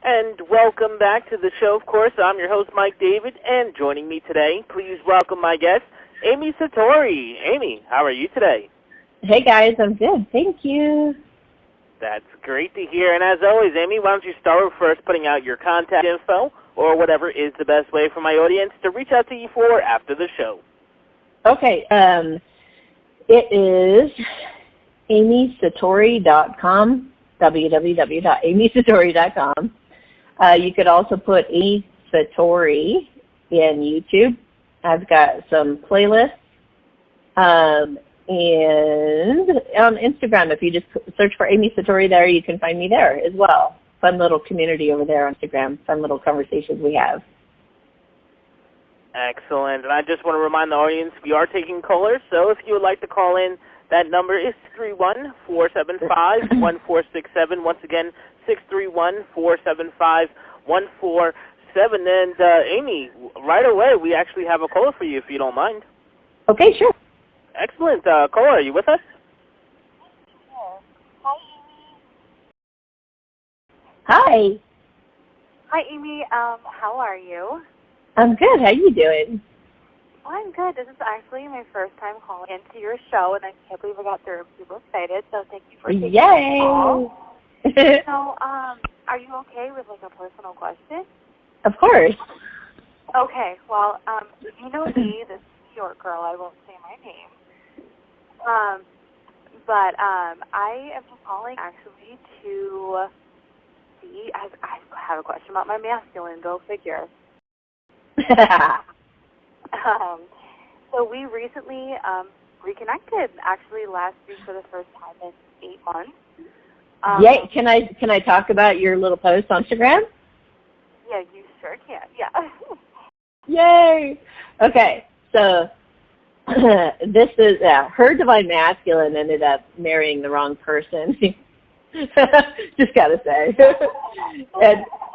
And welcome back to the show. Of course, I'm your host, Mike David, and joining me today, please welcome my guest, Amy Satori. Amy, how are you today? Hey guys, I'm good. Thank you. That's great to hear. And as always, Amy, why don't you start with first putting out your contact info or whatever is the best way for my audience to reach out to you for after the show. Okay, it is amysatori.com, www.amysatori.com. You could also put Amy Satori in YouTube. I've got some playlists. And on Instagram, if you just search for Amy Satori there, you can find me there as well. Fun little community over there on Instagram, fun little conversations we have. Excellent. And I just want to remind the audience we are taking callers, so if you would like to call in, that number is 631-475-1467. Once again, 631-475-1467. And Amy, right away, we actually have a caller for you if you don't mind. Okay, sure. Excellent. Caller, are you with us? Sure. Hi, Amy. Hi. Hi, Amy. How are you? I'm good. How you doing? Well, I'm good. This is actually my first time calling into your show, and I can't believe I got through. I'm super excited, so thank you for taking the call. So, are you okay with, like, a personal question? Of course. Okay. Well, you know me, this New York girl. I won't say my name. But I am just calling actually to see. I have a question about my masculine. Go figure. So we recently reconnected, actually last week for the first time in 8 months. Yay! Can I talk about your little post on Instagram? Yeah, you sure can. Yeah. Yay! Okay, so this is her divine masculine ended up marrying the wrong person. Just gotta say,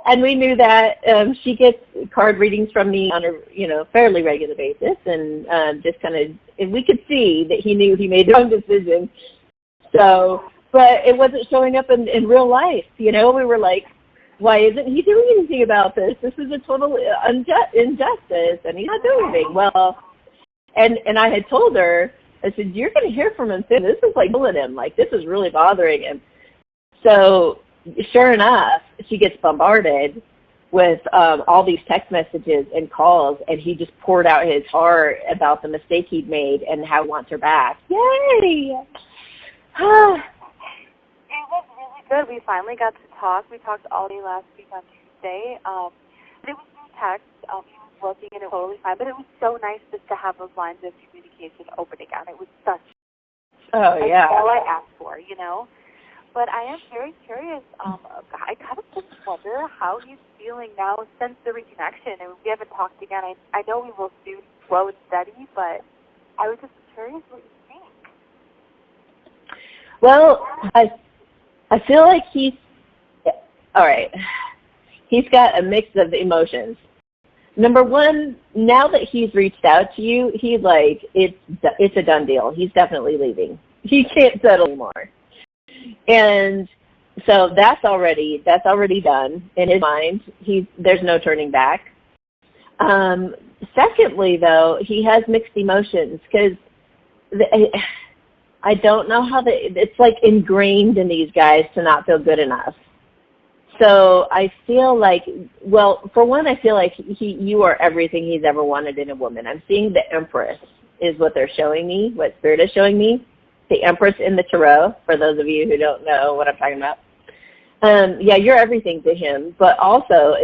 and we knew that. She gets card readings from me on a fairly regular basis, and just kind of we could see that he knew he made the wrong decision. So, but it wasn't showing up in real life. We were like, why isn't he doing anything about this? This is a total injustice, and he's not doing anything. Well, and I had told her, I said, you're going to hear from him soon. This is like pulling him. Like, this is really bothering him. So sure enough, she gets bombarded with all these text messages and calls, and he just poured out his heart about the mistake he'd made and how he wants her back. Yay! It was really good. We finally got to talk. We talked all day last week on Tuesday. It was through text. He was working, and it was totally fine. But it was so nice just to have those lines of communication open again. It was such all I asked for, But I am very curious. I kind of just wonder how he's feeling now since the reconnection. And we haven't talked again. I know we will soon, slow and steady, but I was just curious what you think. Well, I feel like he's all right. He's got a mix of emotions. Number one, now that he's reached out to you, he's like, it's a done deal. He's definitely leaving. He can't settle anymore. And so that's already done in his mind. There's no turning back. Secondly, though, he has mixed emotions because I don't know how it's like ingrained in these guys to not feel good enough. So I feel like, well, for one, I feel like you are everything he's ever wanted in a woman. I'm seeing the Empress is what they're showing me, what Spirit is showing me. The Empress in the Tarot, for those of you who don't know what I'm talking about. Yeah, you're everything to him. But also,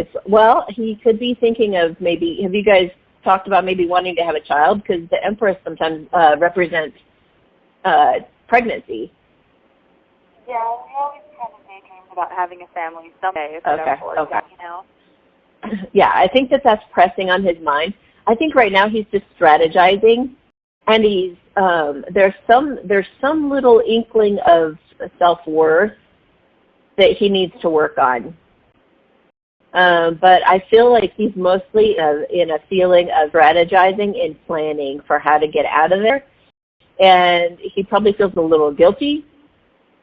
he could be thinking of maybe, have you guys talked about maybe wanting to have a child? Because the Empress sometimes represents pregnancy. Yeah, we always kind of daydream about having a family someday if we don't force it, Yeah, I think that's pressing on his mind. I think right now he's just strategizing, and he's there's some little inkling of self-worth that he needs to work on. But I feel like he's mostly in a feeling of strategizing and planning for how to get out of there. And he probably feels a little guilty.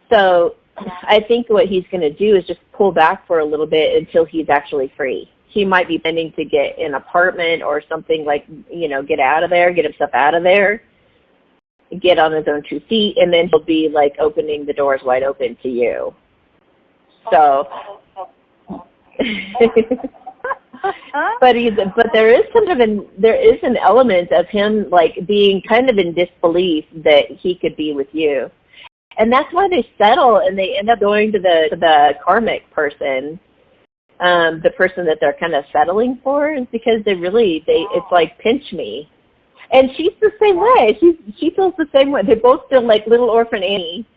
So I think what he's going to do is just pull back for a little bit until he's actually free. He might be planning to get an apartment or something like, you know, get out of there, get himself out of there, get on his own 2 feet, and then he'll be like opening the doors wide open to you. So, but there is an element of him like being kind of in disbelief that he could be with you. And that's why they settle and they end up going to the karmic person, the person that they're kind of settling for, is because it's like pinch me. And she's the same way. She feels the same way. They both feel like little orphan Annie.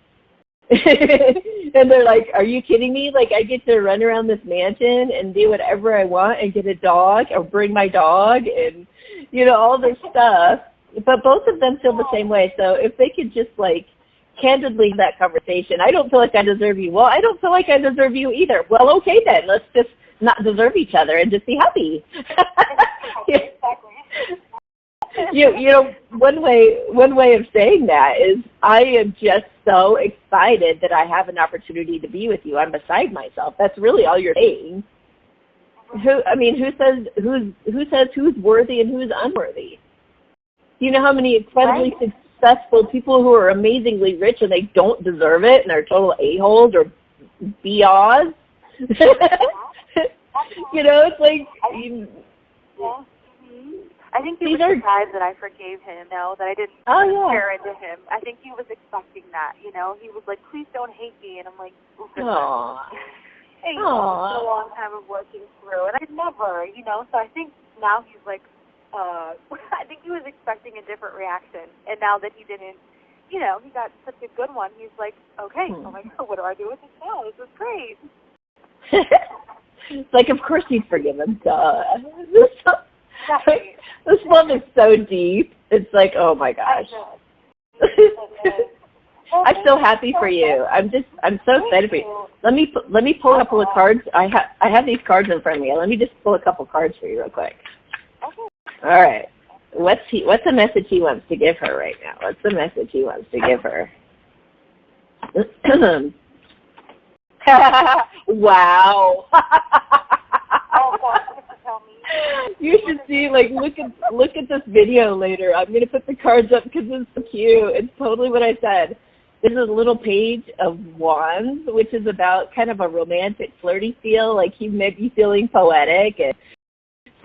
And they're like, are you kidding me? Like, I get to run around this mansion and do whatever I want and get a dog or bring my dog and, you know, all this stuff. But both of them feel the same way. So if they could just like candidly have that conversation, I don't feel like I deserve you. Well, I don't feel like I deserve you either. Well, okay then. Let's just not deserve each other and just be happy. You know, one way of saying that is I am just so excited that I have an opportunity to be with you. I'm beside myself. That's really all you're saying. Who says who's worthy and who's unworthy? You know how many incredibly successful people who are amazingly rich and they don't deserve it and are total a-holes or b-ahs? You know, it's like... I think he was surprised that I forgave him, that I didn't tear into him. I think he was expecting that, you know. He was like, please don't hate me. And I'm like, aww. Hey, it's a long time of working through. And I never, you know. So I think now he's like, I think he was expecting a different reaction. And now that he didn't, you know, he got such a good one, he's like, okay, oh my God, what do I do with this now? This is great. It's like, of course you'd forgive him. Duh. This love is so deep. It's like, oh my gosh. I'm so happy for you. I'm so excited for you. Let me pull a couple of cards. I have these cards in front of me. Let me just pull a couple cards for you real quick. All right. What's the message he wants to give her right now? What's the message he wants to give her? Wow. You should see, like, look at this video later. I'm going to put the cards up because it's so cute. It's totally what I said. There's a little page of wands, which is about kind of a romantic, flirty feel. Like he may be feeling poetic and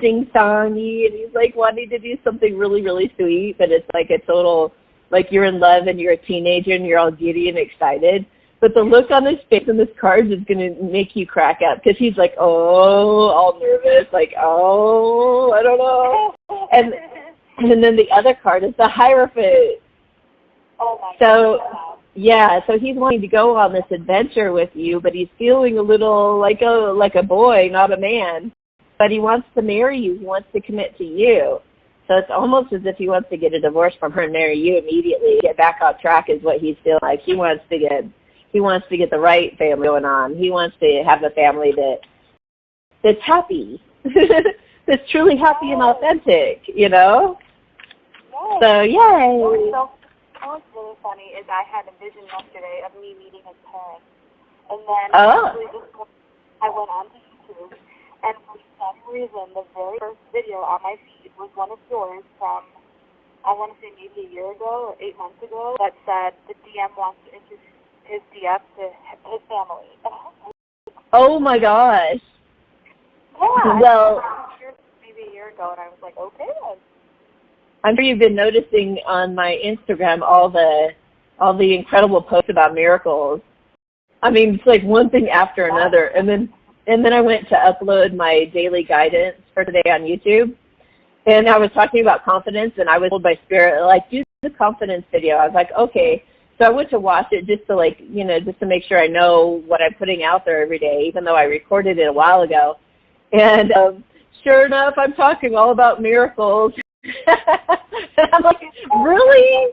sing-songy, and he's, like, wanting to do something really, really sweet, but it's like a total, like, you're in love and you're a teenager and you're all giddy and excited. But the look on his face in this card is going to make you crack up because he's like, oh, all nervous, like, oh, I don't know. And then the other card is the Hierophant. Oh my God. Yeah, so he's wanting to go on this adventure with you, but he's feeling a little like a boy, not a man. But he wants to marry you. He wants to commit to you. So it's almost as if he wants to get a divorce from her and marry you immediately. Get back on track is what he's feeling like. He wants to get the right family going on. He wants to have a family that's happy, that's truly happy and authentic, you know? Yes. So, yay. What's really funny is I had a vision yesterday of me meeting his parents. And then I went on to YouTube, and for some reason, the very first video on my feed was one of yours from, I want to say maybe a year ago or 8 months ago, that said the DM wants to introduce his DF to his family. Oh my gosh. Yeah. Well, maybe a year ago, and I was like, okay. I'm sure you've been noticing on my Instagram all the incredible posts about miracles. I mean, it's like one thing after another, and then I went to upload my daily guidance for today on YouTube, and I was talking about confidence, and I was told by Spirit, like, do the confidence video. I was like, okay. So I went to watch it just to, like, you know, just to make sure I know what I'm putting out there every day, even though I recorded it a while ago. And sure enough, I'm talking all about miracles. And I'm like, really?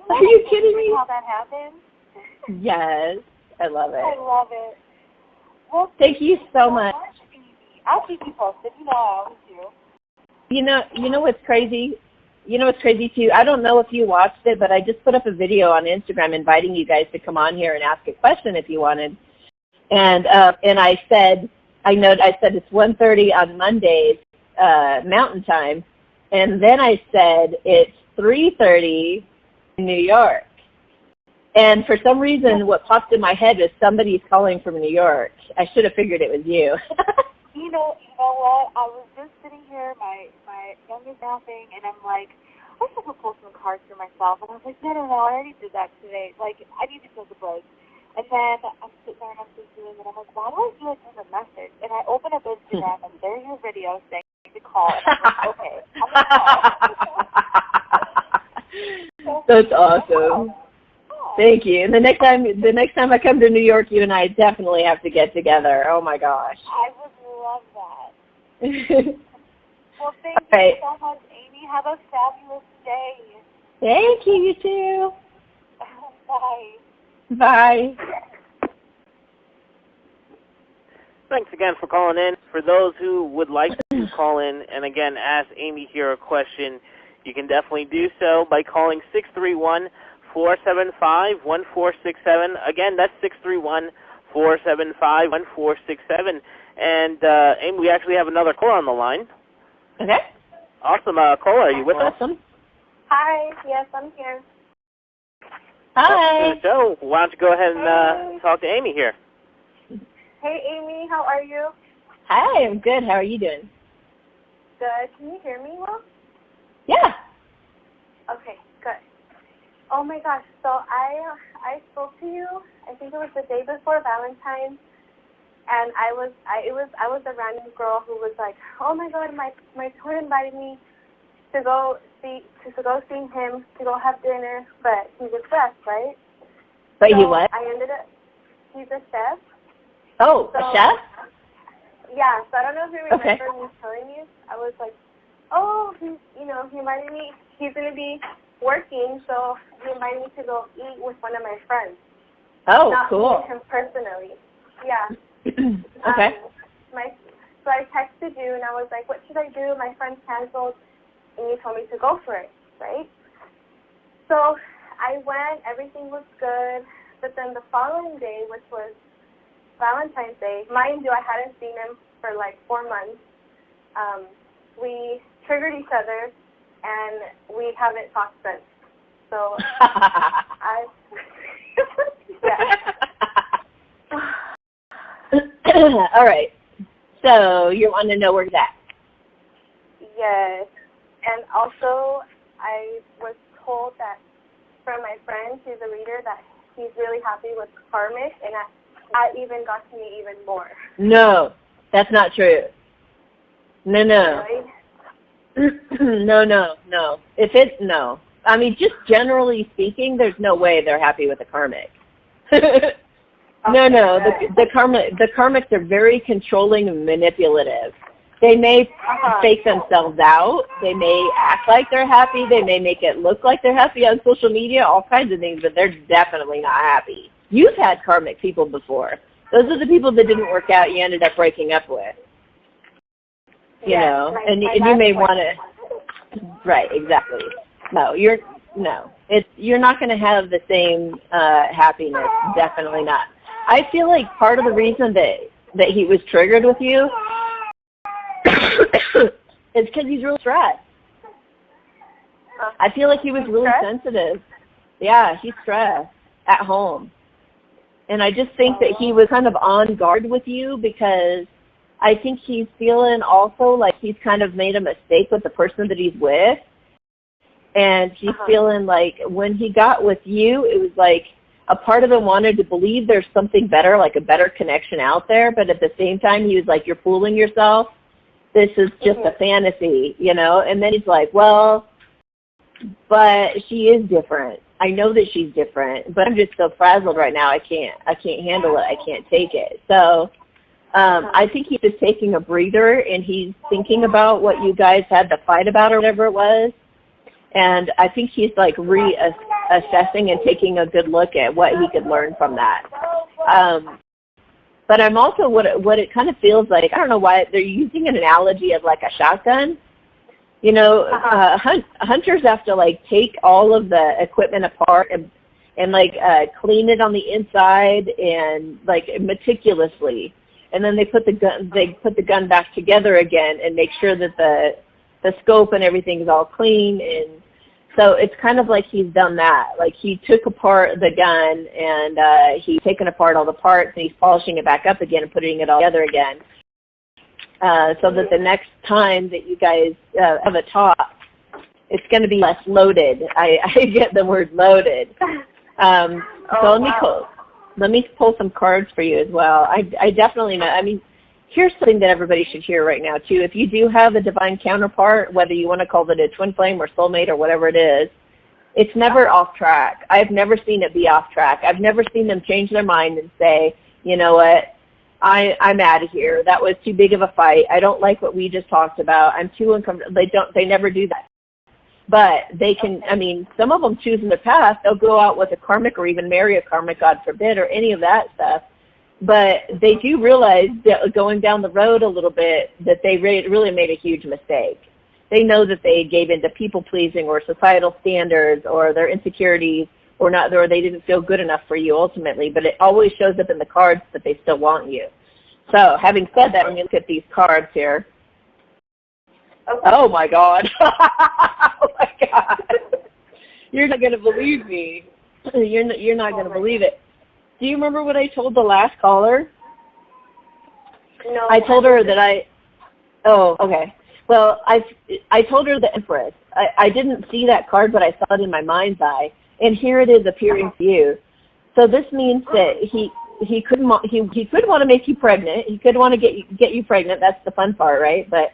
Are you kidding me? How that happened? Yes, I love it. I love it. Well, thank you so much. I'll keep you posted. You know I always do. You know what's crazy? you know what's crazy too? I don't know if you watched it, but I just put up a video on Instagram inviting you guys to come on here and ask a question if you wanted. And I said it's 1:30 on Mondays Mountain Time, and then I said it's 3:30 in New York. And for some reason, what popped in my head is somebody's calling from New York. I should have figured it was you. You know what? I was just sitting here, my youngest napping, and I'm like, I should go pull some cards for myself. And I was like, no, I already did that today. Like, I need to take a break. And then I'm sitting there and I'm thinking, and I'm like, why do I feel like there's a message? And I open up Instagram, and there's your video saying to call. And I'm like, okay, I'm going to call. That's awesome. Thank you. And the next time I come to New York, you and I definitely have to get together. Oh my gosh. I would love that. Well, thank you so much, Amy. Have a fabulous day. Thank you. You too. Bye. Bye. Thanks again for calling in. For those who would like to call in and, again, ask Amy here a question, you can definitely do so by calling 631-475-1467. Again, that's 631-475-1467. And, Amy, we actually have another caller on the line. Okay. Awesome. Caller, are you with us? Hi. Yes, I'm here. Hi. So, why don't you go ahead and talk to Amy here? Hey, Amy. How are you? Hi. I'm good. How are you doing? Good. Can you hear me well? Yeah. Okay, good. Oh my gosh, so I spoke to you, I think it was the day before Valentine's, and I was a random girl who was like, oh my god, my twin invited me to go see him, to go have dinner, but he's a chef, right? But he what? He's a chef. Oh, so, a chef? Yeah, so I don't know if you remember me telling you. I was like, oh, he invited me, he's going to be working, so he invited me to go eat with one of my friends. Oh, not cool. Not him personally. Yeah. Okay. So I texted you, and I was like, what should I do? My friend canceled, and you told me to go for it, right? So I went. Everything was good. But then the following day, which was Valentine's Day, mind you, I hadn't seen him for like 4 months. We triggered each other, and we haven't talked since. So All right. So you want to know where he's at? Yes. And also, I was told that from my friend, she's a reader, that he's really happy with Karmic, and that even got to me even more. No, that's not true. No. Really? No. No. I mean, just generally speaking, there's no way they're happy with the Karmic. No. The Karmics are very controlling and manipulative. They may fake themselves out. They may act like they're happy. They may make it look like they're happy on social media, all kinds of things, but they're definitely not happy. You've had Karmic people before. Those are the people that didn't work out you ended up breaking up with. You know, and you may want to, right, exactly. You're not going to have the same happiness, definitely not. I feel like part of the reason that he was triggered with you is because he's real stressed. I feel like he was really sensitive. Yeah, he's stressed at home. And I just think that he was kind of on guard with you because I think he's feeling also like he's kind of made a mistake with the person that he's with. And he's feeling like when he got with you, it was like a part of him wanted to believe there's something better, like a better connection out there. But at the same time, he was like, you're fooling yourself. This is just a fantasy, you know? And then he's like, well, but she is different. I know that she's different, but I'm just so frazzled right now. I can't handle it. I can't take it. So I think he's just taking a breather, and he's thinking about what you guys had to fight about or whatever it was. And I think he's like reassessing and taking a good look at what he could learn from that. But I'm also, what it kind of feels like, I don't know why, they're using an analogy of like a shotgun. You know, hunters have to like take all of the equipment apart and like clean it on the inside and like meticulously, and then they put the gun back together again and make sure that the scope and everything is all clean. And so it's kind of like he's done that. Like he took apart the gun and he's taken apart all the parts and he's polishing it back up again and putting it all together again. So that the next time that you guys have a talk, it's going to be less loaded. I get the word loaded. So let me pull some cards for you as well. I definitely know. I mean, here's something that everybody should hear right now too. If you do have a divine counterpart, whether you want to call it a twin flame or soulmate or whatever it is, it's never off track. I've never seen it be off track. I've never seen them change their mind and say, you know what, I'm out of here. That was too big of a fight. I don't like what we just talked about. I'm too uncomfortable. They never do that. But they can, I mean, some of them choose in the past, they'll go out with a karmic or even marry a karmic, God forbid, or any of that stuff. But they do realize that going down the road a little bit that they really made a huge mistake. They know that they gave into people-pleasing or societal standards or their insecurities or they didn't feel good enough for you ultimately, but it always shows up in the cards that they still want you. So having said that, when you look at these cards here, oh my God. Oh my God. You're not going to believe me. You're not going to believe it. Do you remember what I told the last caller? No. I told her that oh, okay. Well, I told her the Empress. I didn't see that card, but I saw it in my mind's eye. And here it is appearing to you. So this means that he could want to make you pregnant. He could want to get you pregnant. That's the fun part, right? But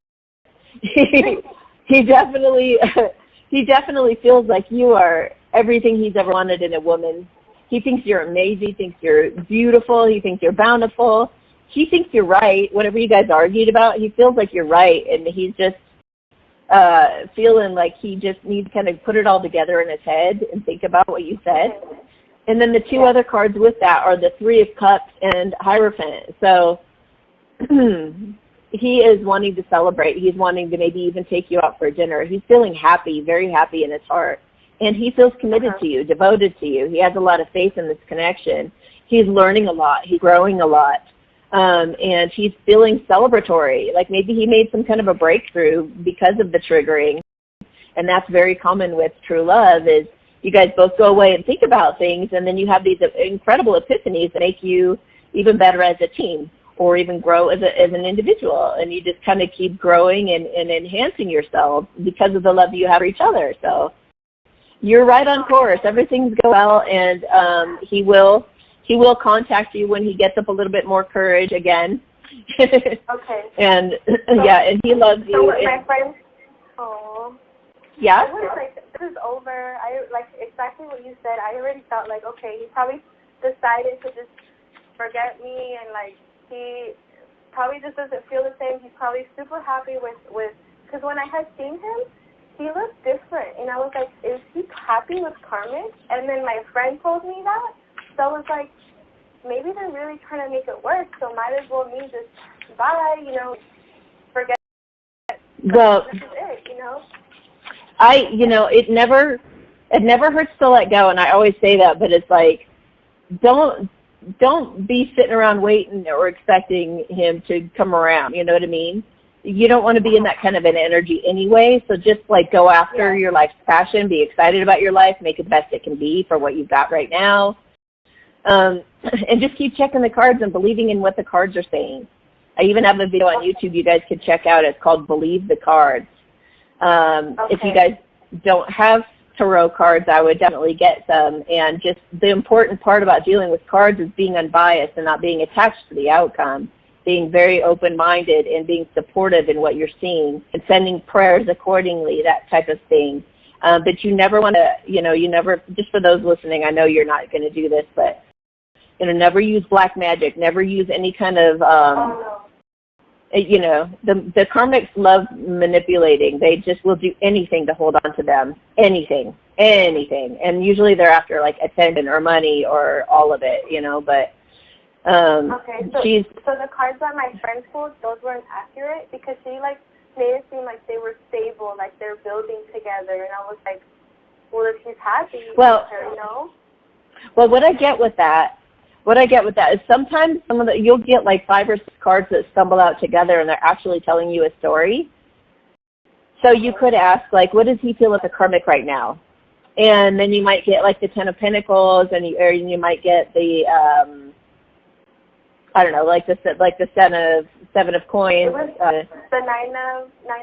he definitely feels like you are everything he's ever wanted in a woman. He thinks you're amazing. He thinks you're beautiful. He thinks you're bountiful. He thinks you're right. Whatever you guys argued about, he feels like you're right, and he's just feeling like he just needs to kind of put it all together in his head and think about what you said. And then the two other cards with that are the Three of Cups and Hierophant. So he is wanting to celebrate. He's wanting to maybe even take you out for dinner. He's feeling happy, very happy in his heart. And he feels committed to you, devoted to you. He has a lot of faith in this connection. He's learning a lot. He's growing a lot. And he's feeling celebratory, like maybe he made some kind of a breakthrough because of the triggering. And that's very common with true love is you guys both go away and think about things, and then you have these incredible epiphanies that make you even better as a team or even grow as an individual. And you just kind of keep growing and enhancing yourself because of the love you have for each other. So you're right on course. Everything's going well, and he will contact you when he gets up a little bit more courage again. Okay. And yeah, and he loves you. So with my friends, yeah. I was like, this is over. I like exactly what you said. I already felt like, okay, he probably decided to just forget me, and like he probably just doesn't feel the same. He's probably super happy with because when I had seen him, he looked different, and I was like, is he happy with karmic? And then my friend told me that. So I was like, maybe they're really trying to make it work, so might as well me just, bye, forget. Well, this is it, it never hurts to let go, and I always say that, but it's like, don't be sitting around waiting or expecting him to come around, you know what I mean? You don't want to be in that kind of an energy anyway, so just like go after your life's passion, be excited about your life, make it the best it can be for what you've got right now. And just keep checking the cards and believing in what the cards are saying. I even have a video on YouTube you guys could check out. It's called Believe the Cards. If you guys don't have tarot cards, I would definitely get some. And just the important part about dealing with cards is being unbiased and not being attached to the outcome, being very open-minded and being supportive in what you're seeing and sending prayers accordingly, that type of thing. But you never want to, just for those listening, I know you're not going to do this, but never use black magic, never use any kind of, the karmics love manipulating. They just will do anything to hold on to them, anything. And usually they're after like attention or money or all of it, but so the cards that my friend pulled, those weren't accurate because she made it seem like they were stable, like they're building together, and I was like, well, if she's happy with her, you know? Well, what I get with that is sometimes you'll get like 5 or 6 cards that stumble out together and they're actually telling you a story. So you could ask, like, what does he feel with the karmic right now? And then you might get like the 10 of Pentacles, and you might get the I don't know, like the 7 of Coins. It was the nine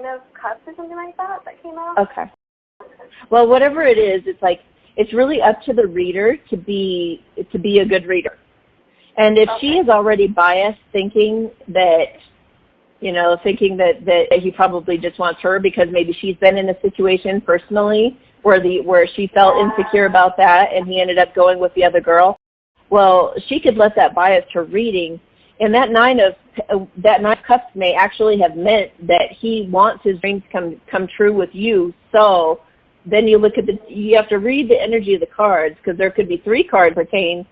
of Cups or something like that came out. Okay. Well, whatever it is, it's like it's really up to the reader to be a good reader. And if she is already biased, thinking that he probably just wants her because maybe she's been in a situation personally where she felt insecure about that, and he ended up going with the other girl. Well, she could let that bias her reading, and that nine of Cups may actually have meant that he wants his dreams come true with you. So then you have to read the energy of the cards, because there could be 3 cards pertaining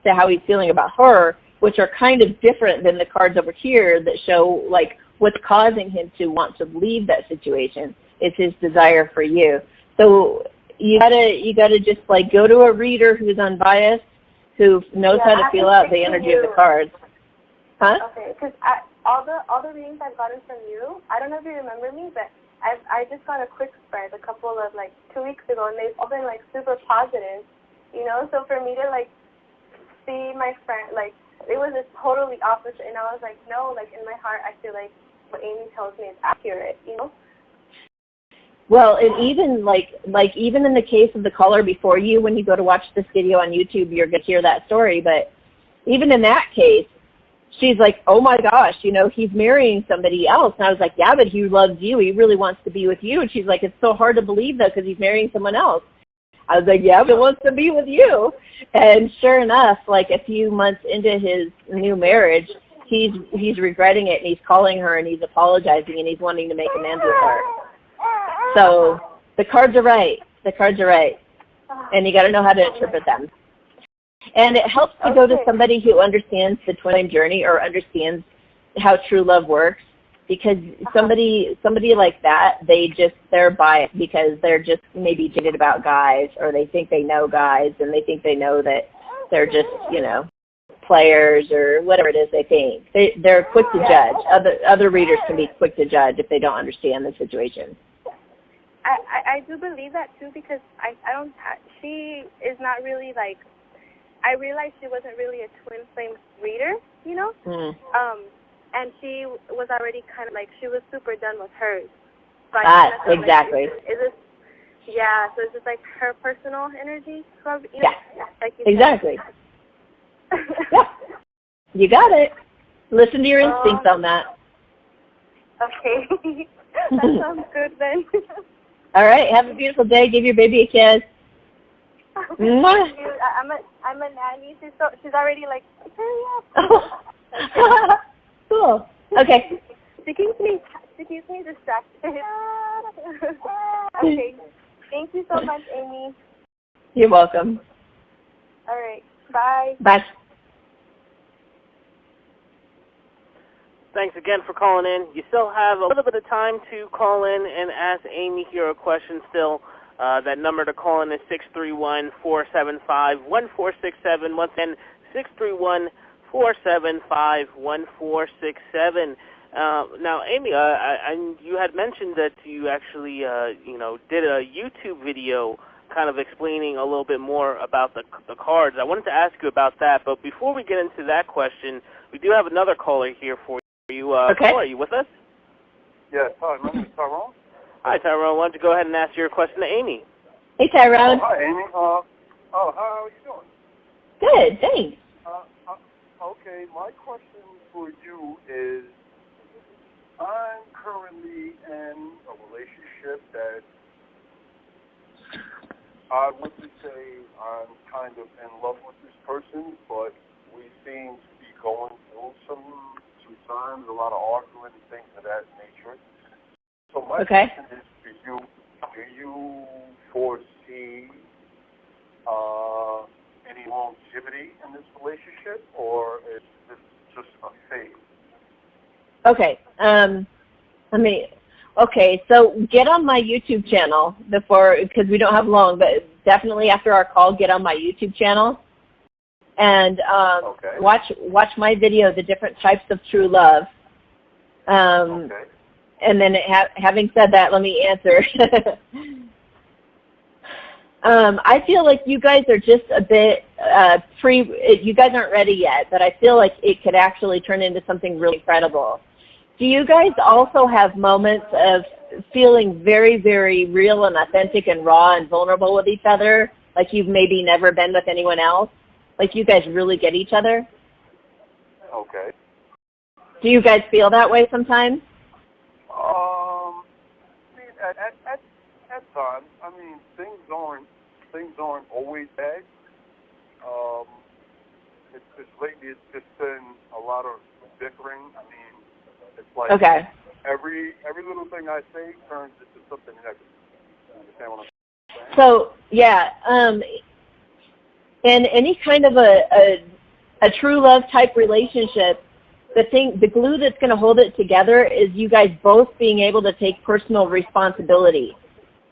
to how he's feeling about her, which are kind of different than the cards over here that show like what's causing him to want to leave that situation is his desire for you. So you gotta just like go to a reader who's unbiased, who knows how to feel out the energy of the cards. Huh? Okay, because all the readings I've gotten from you, I don't know if you remember me, but I just got a quick spread a couple of like 2 weeks ago, and they've all been like super positive, you know. So for me to like see my friend, like it was just totally opposite, and I was like, no, like in my heart, I feel like what Amy tells me is accurate, you know. Well, and even like even in the case of the caller before you, when you go to watch this video on YouTube, you're going to hear that story. But even in that case, she's like, oh my gosh, he's marrying somebody else. And I was like, yeah, but he loves you. He really wants to be with you. And she's like, it's so hard to believe that because he's marrying someone else. I was like, yeah, but he wants to be with you. And sure enough, like a few months into his new marriage, he's regretting it, and he's calling her, and he's apologizing, and he's wanting to make amends with her. So the cards are right. The cards are right. And you got to know how to interpret them. And it helps to go to somebody who understands the twin flame journey or understands how true love works, because somebody like that, they're biased because they're just maybe jaded about guys, or they think they know guys, and they think they know that they're just, players or whatever it is they think. They're quick to judge. Other readers can be quick to judge if they don't understand the situation. I do believe that too, because she is not really like, I realized she wasn't really a twin flame reader, and she was already kind of like, she was super done with hers. So exactly. Like, so it's just like her personal energy. Yeah, like you exactly. Yeah, you got it. Listen to your instincts on that. Okay. That sounds good then. All right, have a beautiful day. Give your baby a kiss. Mwah. I'm a nanny. She's already like, hurry up. Cool. Okay. She keeps me distracted. Okay. Thank you so much, Amy. You're welcome. All right. Bye. Bye. Thanks again for calling in. You still have a little bit of time to call in and ask Amy here a question still. That number to call in is 631-475-1467. Once again, 631-475-1467. Now, Amy, you had mentioned that you actually, did a YouTube video kind of explaining a little bit more about the cards. I wanted to ask you about that, but before we get into that question, we do have another caller here for you. Okay. Are you with us? Yes. Hi, my name is Tyrone. Hi, Tyrone. Why don't you go ahead and ask your question to Amy? Hey, Tyrone. Hi, Amy. How are you doing? Good, thanks. Okay, my question for you is, I'm currently in a relationship that I would say I'm kind of in love with this person, but we seem to be going through sometimes a lot of arguing and things of that nature. So my question is for you, do you foresee any longevity in this relationship, or is this just a phase? Okay. Okay, so get on my YouTube channel before, because we don't have long, but definitely after our call, get on my YouTube channel and watch my video, The Different Types of True Love. And then having said that, let me answer. I feel like you guys are just a bit you guys aren't ready yet, but I feel like it could actually turn into something really incredible. Do you guys also have moments of feeling very, very real and authentic and raw and vulnerable with each other, like you've maybe never been with anyone else? Like you guys really get each other? Okay. Do you guys feel that way sometimes? At times. I mean, things aren't always bad. Lately it's just been a lot of bickering. I mean, it's like every little thing I say turns into something negative. You understand what I'm saying? So yeah, in any kind of a true love type relationship, the glue that's going to hold it together is you guys both being able to take personal responsibility.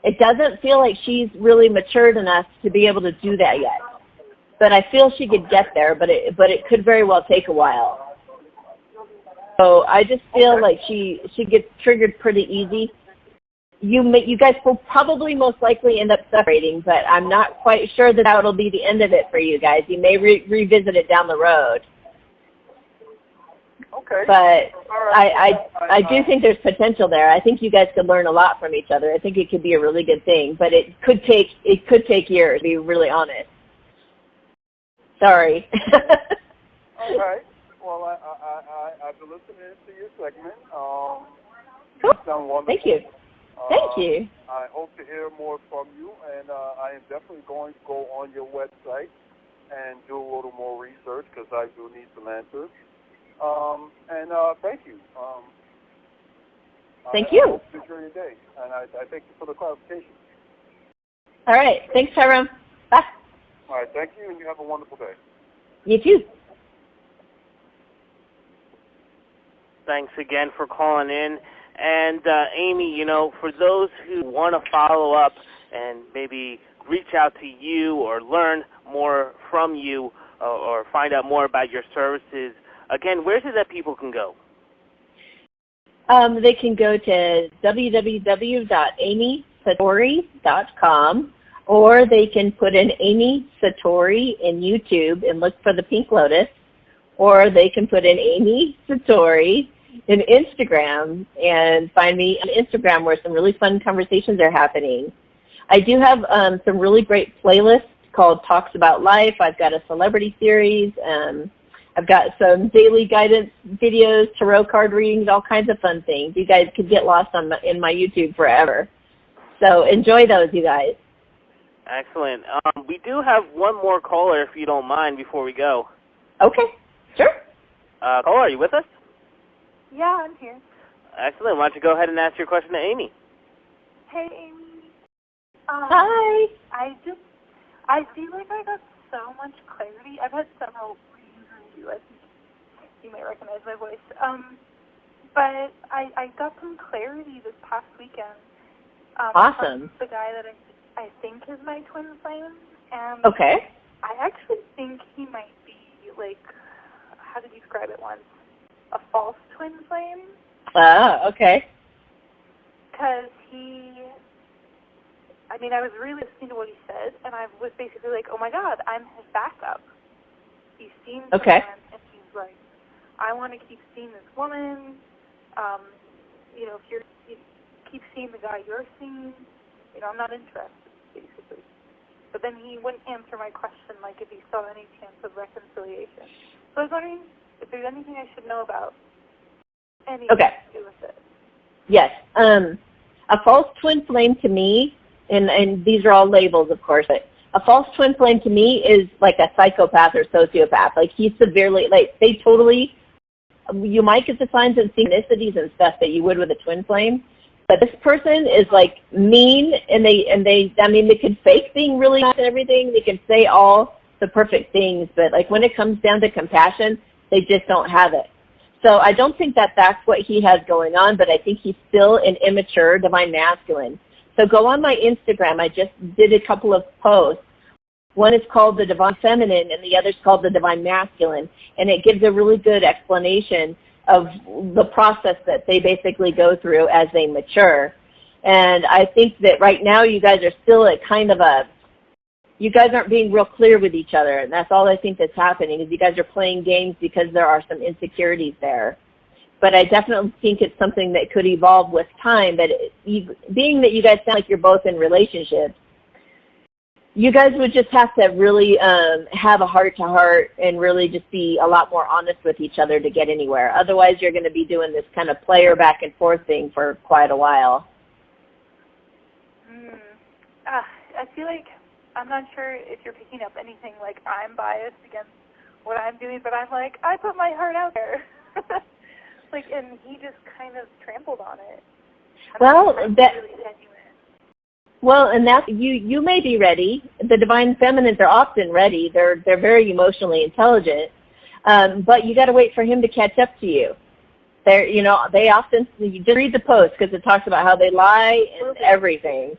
It doesn't feel like she's really matured enough to be able to do that yet. But I feel she could get there, but it could very well take a while. So I just feel like she gets triggered pretty easy. You guys will probably most likely end up separating, but I'm not quite sure that will be the end of it for you guys. You may revisit it down the road. Okay. But I do think there's potential there. I think you guys could learn a lot from each other. I think it could be a really good thing, but it could take years, to be really honest. Sorry. All right. Well, I've been listening to your segment. Cool. You sound wonderful. Thank you. Thank you. I hope to hear more from you, and I am definitely going to go on your website and do a little more research because I do need some answers. And thank you. Thank you. I hope you enjoy your day, and I thank you for the clarification. All right. Thanks, Tyrone. Bye. All right. Thank you, and you have a wonderful day. You too. Thanks again for calling in. And Amy, for those who want to follow up and maybe reach out to you or learn more from you or find out more about your services, again, where's it that people can go? They can go to www.amysatori.com, or they can put in Amy Satori in YouTube and look for the Pink Lotus, or they can put in Amy Satori in Instagram and find me on Instagram where some really fun conversations are happening. I do have some really great playlists called Talks About Life. I've got a celebrity series. I've got some daily guidance videos, tarot card readings, all kinds of fun things. You guys could get lost in my YouTube forever. So enjoy those, you guys. Excellent. We do have one more caller, if you don't mind, before we go. Okay, sure. Caller, are you with us? Yeah, I'm here. Excellent. Why don't you go ahead and ask your question to Amy? Hey, Amy. Hi. I feel like I got so much clarity. I've had several readings on you. I think you might recognize my voice. But I got some clarity this past weekend. Awesome. From the guy that I think is my twin flame. And okay. I actually think he might be, like, how did you describe it once? A false twin flame. Ah, okay. Because I was really listening to what he said, and I was basically like, oh my God, I'm his backup. He's seen someone, and he's like, I want to keep seeing this woman. If you keep seeing the guy you're seeing, I'm not interested, basically. But then he wouldn't answer my question, like if he saw any chance of reconciliation. So I was wondering if there's anything I should know about anything to do with it. Yes. A false twin flame to me, and these are all labels, of course, but a false twin flame to me is like a psychopath or sociopath. Like he's severely, you might get the signs and synchronicities and stuff that you would with a twin flame, but this person is like mean, and they could fake being really nice and everything. They can say all the perfect things, but like when it comes down to compassion, they just don't have it. So I don't think that that's what he has going on, but I think he's still an immature divine masculine. So go on my Instagram. I just did a couple of posts. One is called the Divine Feminine, and the other is called the Divine Masculine. And it gives a really good explanation of the process that they basically go through as they mature. And I think that right now you guys are still at kind of a, you guys aren't being real clear with each other. And that's all I think that's happening, is you guys are playing games because there are some insecurities there. But I definitely think it's something that could evolve with time. But being that you guys sound like you're both in relationships, you guys would just have to really have a heart-to-heart and really just be a lot more honest with each other to get anywhere. Otherwise, you're going to be doing this kind of player back-and-forth thing for quite a while. I feel like, I'm not sure if you're picking up anything, like I'm biased against what I'm doing, but I'm like, I put my heart out there. Like, and he just kind of trampled on it. Well, and that's, you may be ready. The Divine Feminines are often ready. They're very emotionally intelligent, but you got to wait for him to catch up to you. They often, you just read the post because it talks about how they lie and everything.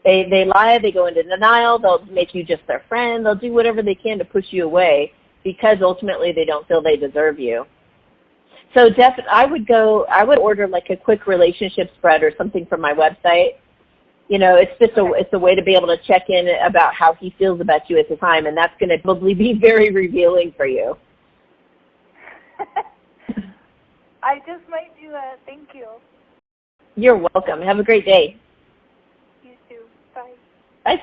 They lie, they go into denial, they'll make you just their friend, they'll do whatever they can to push you away because ultimately they don't feel they deserve you. So I would order like a quick relationship spread or something from my website. It's just it's a way to be able to check in about how he feels about you at the time, and that's going to probably be very revealing for you. I just might do that. Thank you. You're welcome. Have a great day. You too. Bye. Bye.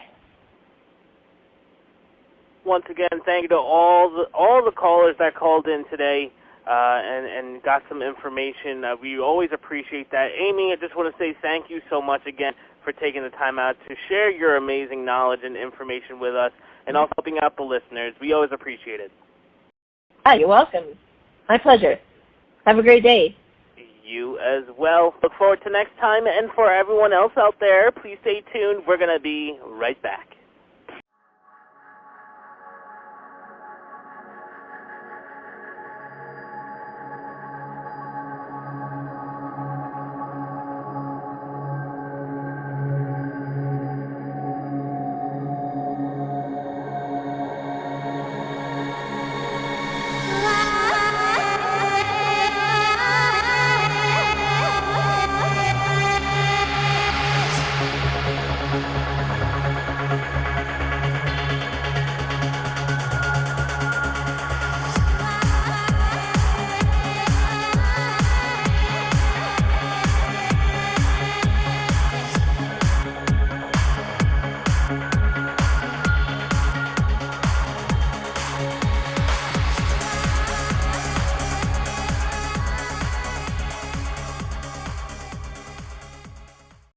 Once again, thank you to all the callers that called in today and got some information. We always appreciate that. Amy, I just want to say thank you so much again for taking the time out to share your amazing knowledge and information with us, and also helping out the listeners. We always appreciate it. Hi, you're welcome. My pleasure. Have a great day. You as well. Look forward to next time, and for everyone else out there, please stay tuned. We're going to be right back.